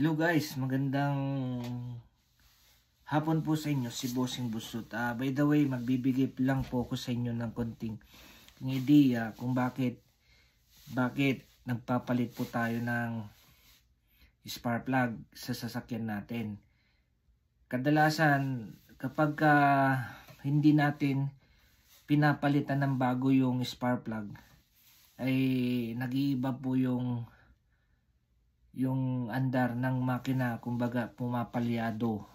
Hello guys, magandang hapon po sa inyo, si Bossing Busut. By the way, magbibigay lang po ako sa inyo ng konting idea kung bakit nagpapalit po tayo ng spark plug sa sasakyan natin. Kadalasan kapag hindi natin pinapalitan ng bago yung spark plug, ay nag-iiba po yung andar ng makina, kumbaga pumapalyado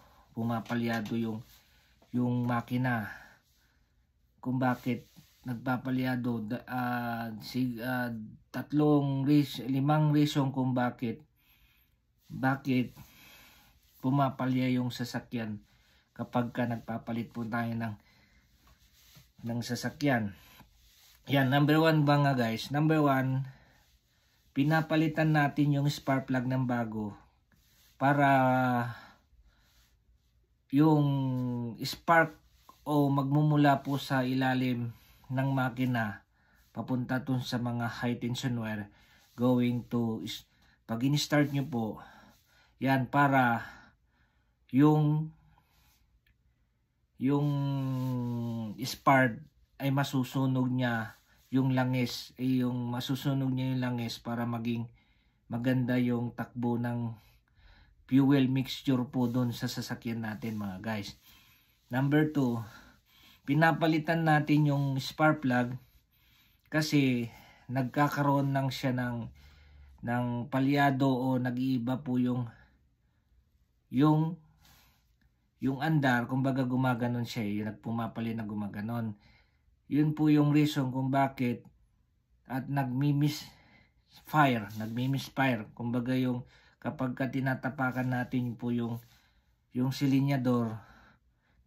yung makina. Kung bakit nagpapalyado, limang reason kung bakit pumapalya yung sasakyan kapag nagpapalit po tayo ng sasakyan. Yan, number one ba nga guys? Number one, pinapalitan natin yung spark plug ng bago para yung spark o magmumula po sa ilalim ng makina papunta dun sa mga high tension wire going to, pag in-start nyo po yan, para yung spark ay masusunog niya yung langis, masusunog niya yung langis para maging maganda yung takbo ng fuel mixture po doon sa sasakyan natin mga guys. Number 2, pinapalitan natin yung spark plug kasi nagkakaroon ng siya ng palyado o nag-iiba po yung andar, kumbaga gumaganon siya, yung nagpumapali na gumaganon. Yun po yung reason kung bakit at nagmi-misfire. Kumbaga yung kapag tinatapakan natin po yung silinyador,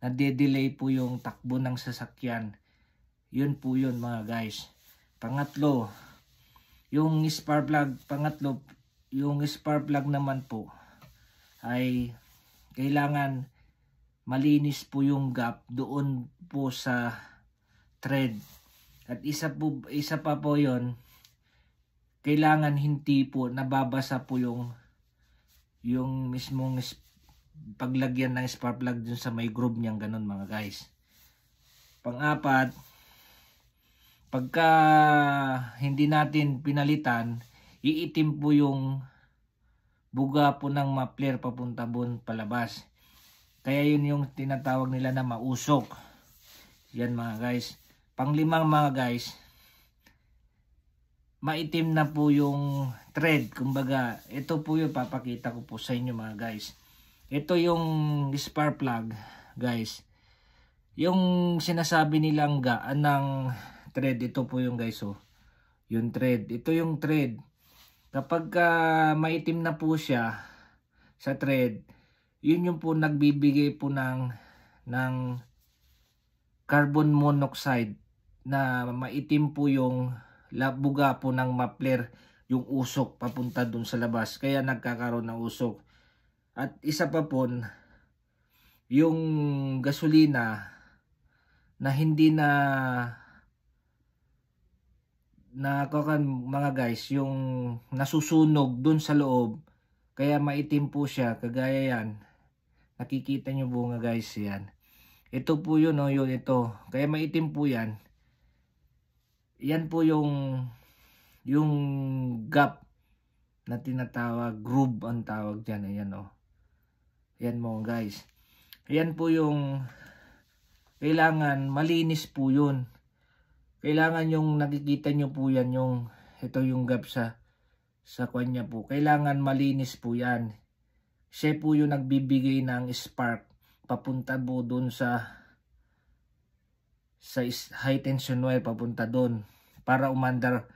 nade-delay po yung takbo ng sasakyan. Yun po yun mga guys. Pangatlo, yung spark plug naman po ay kailangan malinis po yung gap doon po sa thread. At isa pa po yon, kailangan hindi po nababasa po yung mismong paglagyan ng spark plug dun sa may groove niyang ganun mga guys. Pang-apat, pagka hindi natin pinalitan, iitim po yung buga po ng muffler papunta bun palabas. Kaya yun yung tinatawag nila na mausok. Yan mga guys. Panglimang mga guys, maitim na po yung thread. Kumbaga, ito po yung papakita ko po sa inyo mga guys. Ito yung spark plug guys. Yung sinasabi nilang gaan ng thread, ito po yung guys oh. Yung thread, ito yung thread. Kapag maitim na po siya sa thread, yun yung po nagbibigay po ng carbon monoxide na maitim po yung buga po ng muffler, yung usok papunta dun sa labas, kaya nagkakaroon ng usok. At isa pa po, yung gasolina na hindi mga guys, yung nasusunog dun sa loob, kaya maitim po siya, kagaya yan, nakikita nyo po nga guys, yan. Ito po yun, oh, yun ito. Kaya maitim po yan. Yan po yung gap na tinatawag, groove ang tawag dyan. Ayan oh. Yan mo guys. Ayan po yung kailangan malinis po yun. Kailangan yung nakikita nyo po yan, ito yung gap sa kanya po. Kailangan malinis po yan. Siya po yung nagbibigay ng spark papunta po doon sa high tension wire, papunta doon para umandar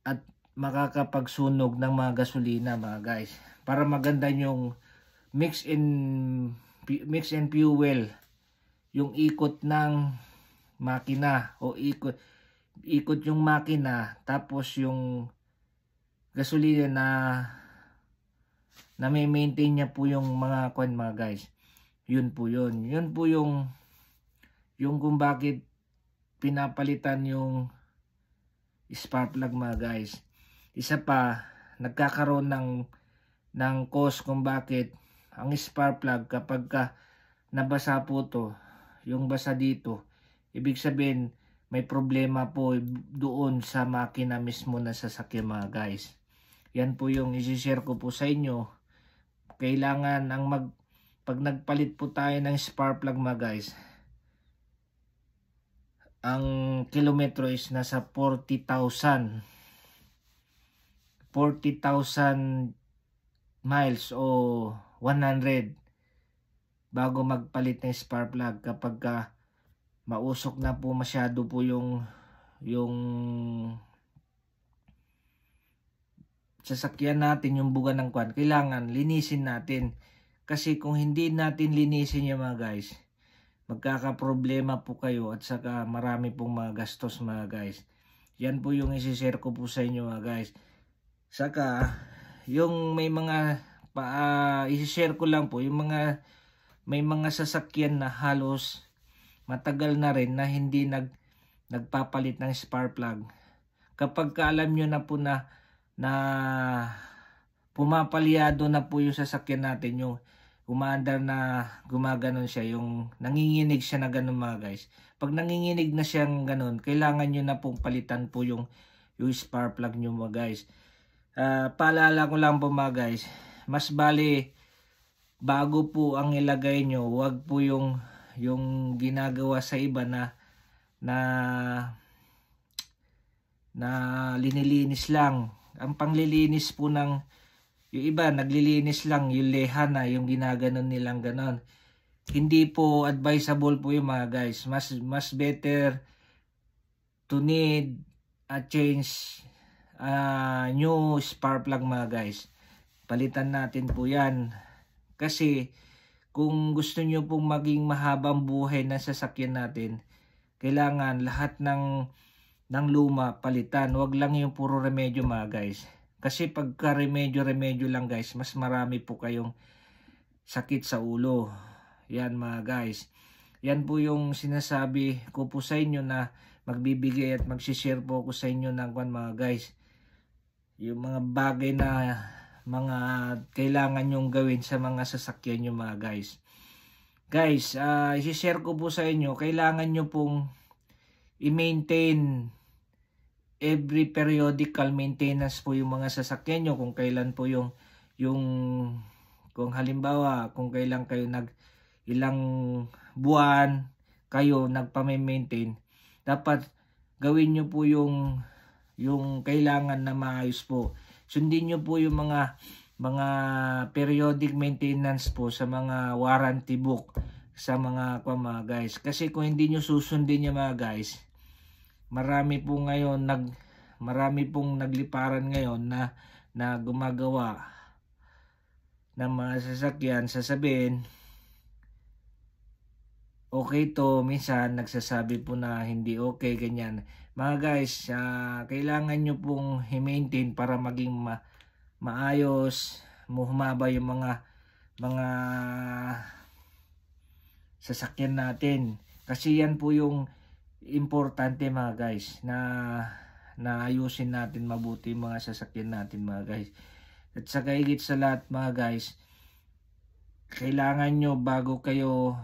at makakapagsunog ng mga gasolina mga guys, para maganda yung mix and fuel, yung ikot ng makina o ikot yung makina, tapos yung gasolina na may maintain niya po yung mga mga guys. Yun po yun kung bakit pinapalitan yung spark plug mga guys. Isa pa, nagkakaroon ng ng cause kung bakit ang spark plug kapag ka nabasa po to, yung basa dito, ibig sabihin may problema po doon sa makina mismo na sasakyan mga guys. Yan po yung isi-share ko po sa inyo. Kailangan pag nagpalit po tayo ng spark plug mga guys, ang kilometro is nasa 40,000 miles o 100 bago magpalit ng spark plug kapag mausok na po masyado po yung sasakyan natin, yung buga ng kwan. Kailangan linisin natin, kasi kung hindi natin linisin yung mga guys, magkakaproblema po kayo at saka marami pong mga gastos mga guys. Yan po yung isi-share ko po sa inyo mga guys. Saka yung may mga isi-share ko lang po yung may mga sasakyan na halos matagal na rin na hindi nagpapalit ng spark plug. Kapag alam nyo na po na pumapalyado na po yung sasakyan natin, yung umaandar na gumaganon siya, yung nanginginig siya na ganun mga guys. Pag nanginginig na siyang ganun, kailangan nyo na pong palitan po yung spark plug nyo mga guys. Paalala ko lang po mga guys, mas bali bago po ang ilagay nyo, wag po yung ginagawa sa iba na linilinis lang. Ang panglilinis po yung iba naglilinis lang, yung leha na, yung ginaganon nilang ganon. Hindi po advisable po yung mga guys. Mas better to need a change new spark plug mga guys. Palitan natin po yan. Kasi kung gusto nyo pong maging mahabang buhay na sasakyan natin, kailangan lahat ng luma palitan. Wag lang yung puro remedyo mga guys. Kasi pagka remedyo lang guys, mas marami po kayong sakit sa ulo. Yan mga guys. Yan po yung sinasabi ko po sa inyo na magbibigay at magsishare po ako sa inyo ng mga guys. Yung mga bagay na mga kailangan nyong gawin sa mga sasakyan nyo mga guys. Guys, isishare ko po sa inyo, kailangan nyo pong i-maintain every periodical maintenance po yung mga sasakyan nyo. Kung kailan po yung kung halimbawa kung kailan kayo ilang buwan kayo nagpa-maintain, dapat gawin nyo po yung kailangan na maayos po. Sundin nyo po yung mga periodic maintenance po sa mga warranty book sa mga guys. Kasi kung hindi nyo susundin yung mga guys, marami pong nagliparan ngayon na gumagawa ng mga sasakyan, sasabihin okay to, minsan nagsasabi po na hindi okay, ganyan. Mga guys, kailangan nyo pong i-maintain para maging maayos, humaba yung mga sasakyan natin. Kasi yan po yung importante mga guys, na ayusin natin mabuti mga sasakyan natin mga guys. At saka higit sa lahat mga guys, kailangan nyo bago kayo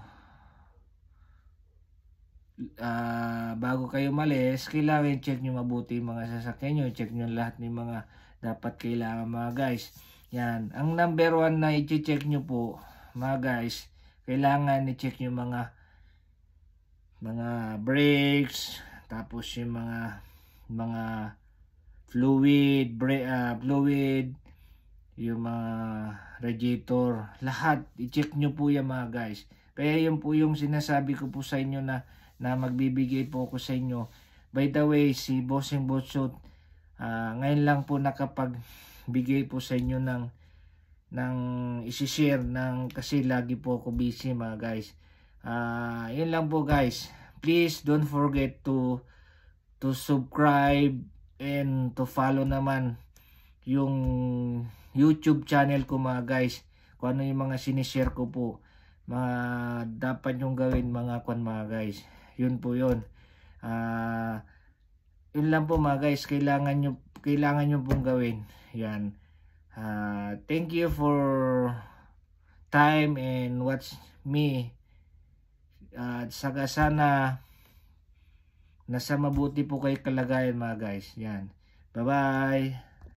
malis, kailangan check nyo mabuti mga sasakyan nyo. Check nyo lahat ng mga dapat kailangan mga guys. Yan, ang number 1 na i-check nyo po mga guys, kailangan i-check nyo mga brakes, tapos yung mga fluid, yung mga radiator, lahat i-check nyo po yan mga guys. Kaya yun po yung sinasabi ko po sa inyo na magbibigay po ako sa inyo. By the way, si Bossing Butchot ngayon lang po nakapagbigay po sa inyo ng isi-share kasi lagi po ako busy mga guys. Yun lang po guys. Please don't forget to subscribe and to follow naman yung YouTube channel ko mga guys. Kung ano yung mga sinishare ko po, dapat yung gawin mga guys. Yun po yun. Yun lang po mga guys, kailangan nyo pong gawin. Yan. Thank you for time and watch me. At saka sana nasa mabuti po kayo kalagayan mga guys. Yan. Bye-bye.